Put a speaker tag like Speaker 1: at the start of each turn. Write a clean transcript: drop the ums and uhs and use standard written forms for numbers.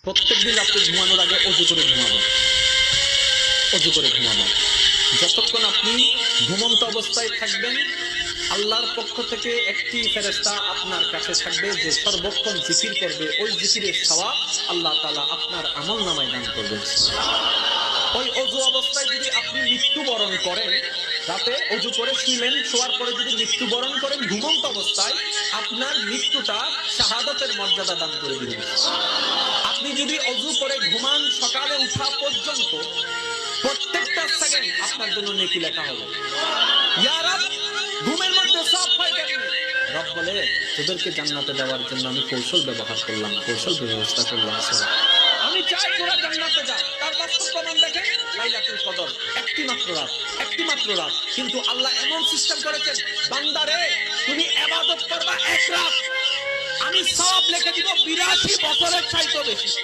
Speaker 1: প্রত্যেকদিন রাতে ঘুমানোর আগে অজু করে ঘুমাবো। অজু করে ঘুমাবো। যতক্ষণ আপনি ঘুমন্ত অবস্থায় থাকবেন, আল্লাহর পক্ষ থেকে একটি ফেরেশতা আপনার কাছে থাকবে যে সর্বক্ষণ জিকির করবে। ওই জিকিরের সওয়াব আল্লাহ তাআলা আপনার আমলনামায় দান করবেন। ওই অজু অবস্থায় যদি আপনি মৃত্যুবরণ করেন, রাতে অজু করে শুইলেন, শোয়ার পরে যদি মৃত্যুবরণ করেন ঘুমন্ত অবস্থায়, আপনার মৃত্যুটা শাহাদাতের মর্যাদা দান করে দিবেন। আপনি যদি অজু করে ঘুমান, সকালে উঠা পর্যন্ত প্রত্যেকটা সেকেন্ড আপনার জন্য নেকি লেখা হবে। ইয়া রব, ঘুমের মধ্যে সব হয় কেমনে? রব বলে, তোদেরকে জান্নাতে দেওয়ার জন্য আমি কৌশল ব্যবহার করলাম, কৌশল ব্যবস্থা করলাম। আমি চাই তোরা জান্নাতে যা। তার বাস্তব প্রমাণ দেখেন, লাইলাতুল কদর একটি মাত্র রাত, একটি মাত্র রাত, কিন্তু আল্লাহ এমন সিস্টেম করেছেন, বান্দারে তুমি ইবাদত করবা এক রাত, আমি সওয়াব লিখে দিব 82 বছরের চাইতে বেশি।